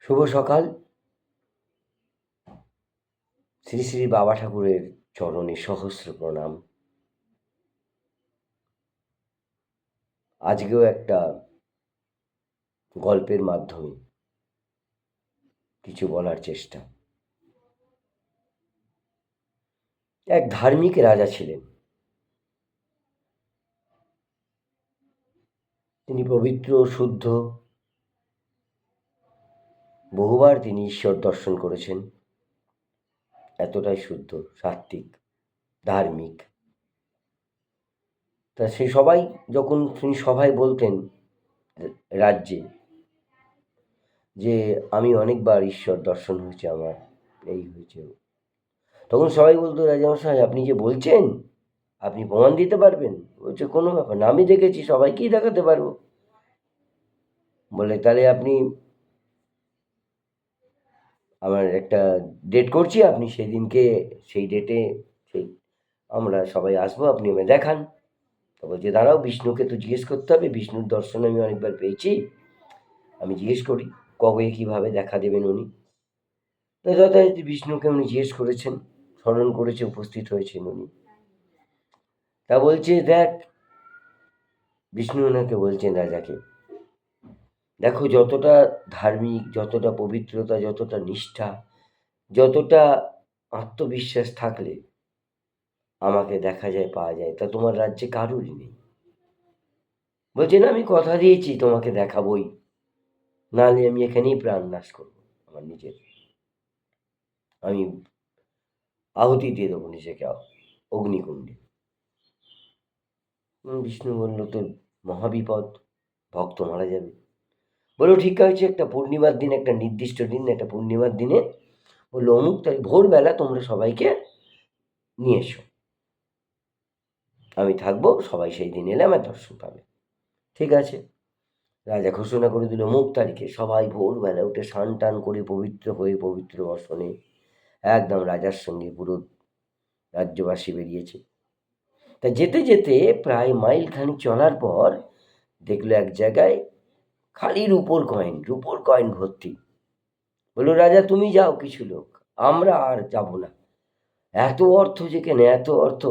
শুভ সকাল। শ্রী শ্রী বাবা ঠাকুরের চরণে সহস্র প্রণাম। আজকেও একটা গল্পের মাধ্যমে কিছু বলার চেষ্টা। এক ধার্মিক রাজা ছিলেন। তিনি পবিত্র, শুদ্ধ, বহুবার তিনি ঈশ্বর দর্শন করেছেন। এতটাই শুদ্ধ, সাত্ত্বিক, ধার্মিক। তা সে সবাই যখন তিনি সভায় বলতেন রাজ্যে যে আমি অনেকবার ঈশ্বর দর্শন হয়েছে আমার, এই হয়েছে, তখন সবাই বলতো রাজামশাই আপনি যে বলছেন আপনি প্রমাণ দিতে পারবেন? বলছে কোনো ব্যাপার না, আমি দেখেছি, সবাইকেই দেখাতে পারবো। বলে তাহলে আপনি আমার একটা ডেট করছি, আপনি সেই দিনকে সেই ডেটে সেই আমরা সবাই আসবো, আপনি আমায় দেখান। তো বলছে দাঁড়াও, বিষ্ণুকে তো জিজ্ঞেস করতে হবে, বিষ্ণুর দর্শন আমি অনেকবার পেয়েছি, আমি জিজ্ঞেস করি কবে কীভাবে দেখা দেবেন উনি। তো যথারীতি বিষ্ণুকে উনি জিজ্ঞেস করেছেন, স্মরণ করেছে, উপস্থিত হয়েছেন উনি। তা বলছে দেখ, বিষ্ণু ওনাকে বলছেন রাজাকে, দেখো যতটা ধার্মিক, যতটা পবিত্রতা, যতটা নিষ্ঠা, যতটা আত্মবিশ্বাস থাকলে আমাকে দেখা যায়, পাওয়া যায়, তা তোমার রাজ্যে কারুরই নেই। বলছে না, আমি কথা দিয়েছি তোমাকে দেখাবই, নাহলে আমি এখানেই প্রাণ নাশ করবো আমার নিজের, আমি আহুতি দিয়ে দেবো নিজেকে অগ্নিকুণ্ডে। বিষ্ণু বলল তো মহাবিপদ, ভক্ত মারা যাবে। বললো ঠিক আছে, একটা পূর্ণিমার দিন, একটা নির্দিষ্ট দিন, একটা পূর্ণিমার দিনে বললো অমুক তারিখ ভোরবেলা তোমরা সবাইকে নিয়ে এসো, আমি থাকবো, সবাই সেই দিন এলে আমার দর্শন পাবে। ঠিক আছে, রাজা ঘোষণা করে দিল অমুক তারিখে সবাই ভোরবেলা উঠে স্নান টান করে পবিত্র হয়ে পবিত্র বসনে একদম রাজার সঙ্গে পুরো রাজ্যবাসী বেরিয়েছে। তা যেতে যেতে প্রায় মাইল খানিক চলার পর দেখলো এক জায়গায় খালি রূপোর কয়েন ভর্তি। বললো রাজা তুমি যাও, কিছু লোক, আমরা আর যাব না, এত অর্থ যেখানে, এত অর্থ।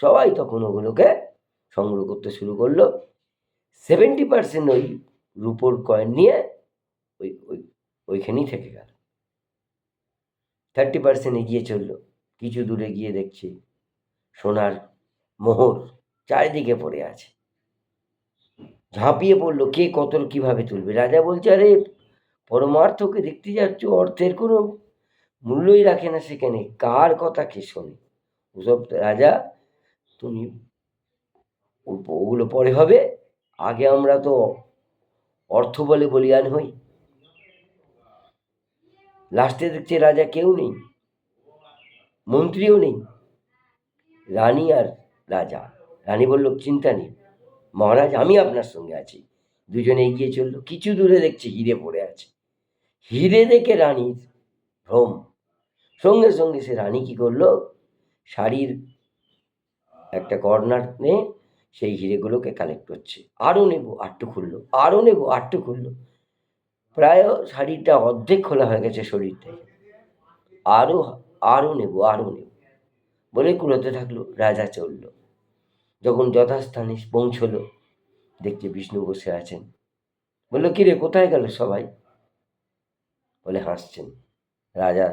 সবাই তখন ওগুলোকে সংগ্রহ করতে শুরু করলো। 70% ওই রূপোর কয়েন নিয়ে ওই ওই ওইখানেই থেকে গেল। 30% এগিয়ে চললো। কিছু দূরে গিয়ে দেখছি সোনার মোহর চারিদিকে পড়ে আছে। ঝাঁপিয়ে পড়লো, কে কত কিভাবে তুলবে। রাজা বলছে আরে পরমার্থকে দেখতে যাচ্ছ, অর্থের কোনো মূল্যই রাখে না সেখানে, কার কথা কে শোনে ওসব। রাজা তুমি ওগুলো পরে হবে, আগে আমরা তো অর্থ বলে বলিয়ান হই। লাস্টে দেখছে রাজা কেউ নেই, মন্ত্রীও নেই, রানী আর রাজা। রানী বলল চিন্তা নেই মহারাজ, আমি আপনার সঙ্গে আছি। দুজনে এগিয়ে চললো। কিছু দূরে দেখছে হিরে পড়ে আছে। হিরে দেখে রানীর ভ্রম, সঙ্গে সঙ্গে সে রানী কি করলো, শাড়ির একটা কর্নার নিয়ে সেই হিরেগুলোকে কালেক্ট করছে। আরও নেব, আটটু খুললো, আরও নেব, আটটু খুললো। প্রায় শাড়িটা অর্ধেক খোলা হয়ে গেছে শরীর থেকে। আরও আরও নেব, আরও নেব বলে কুড়োতে থাকলো। রাজা চলল, যখন যথাস্থানে পৌঁছলো দেখছে বিষ্ণু বসে আছেন। বললো কিরে কোথায় গেল সবাই? বলে হাসছেন। রাজা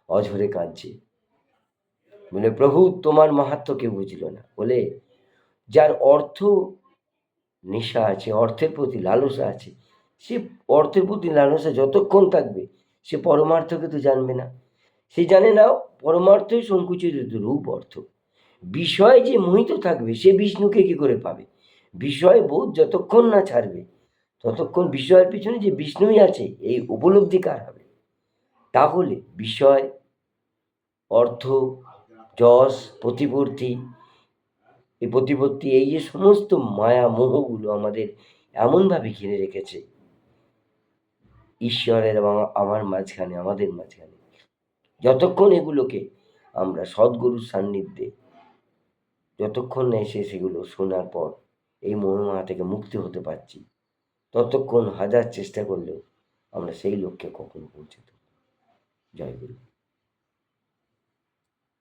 অঝরে কাঁদছে। বলে প্রভু তোমার মাহাত্ম্য কেউ বুঝলো না। বলে যার অর্থ নেশা আছে, অর্থের প্রতি লালসা আছে, সে অর্থের প্রতি লালসা যতক্ষণ থাকবে সে পরমার্থকে তো জানবে না। সে জানে না পরমার্থই সংকুচিত রূপ অর্থ। বিষয় যে মোহিত থাকবে সে বিষ্ণুকে কি করে পাবে? বিষয় বোধ যতক্ষণ না ছাড়বে ততক্ষণ বিষয়ের পিছনে যে বিষ্ণুই আছে এই উপলব্ধি কার হবে? তাহলে বিষয়, অর্থ, যশ, প্রতিপত্তি, এই যে সমস্ত মায়া মোহগুলো আমাদের এমনভাবে ঘিরে রেখেছে ঈশ্বরের এবং আমার মাঝখানে, আমাদের মাঝখানে, যতক্ষণ এগুলোকে আমরা সদ্গুরুর সান্নিধ্যে যতক্ষণ না এসে সেগুলো শোনার পর এই মোহমায়া থেকে মুক্তি হতে পারছি, ততক্ষণ হাজার চেষ্টা করলেও আমরা সেই লক্ষ্যে কখনো পৌঁছে দেব। জয় গুরু।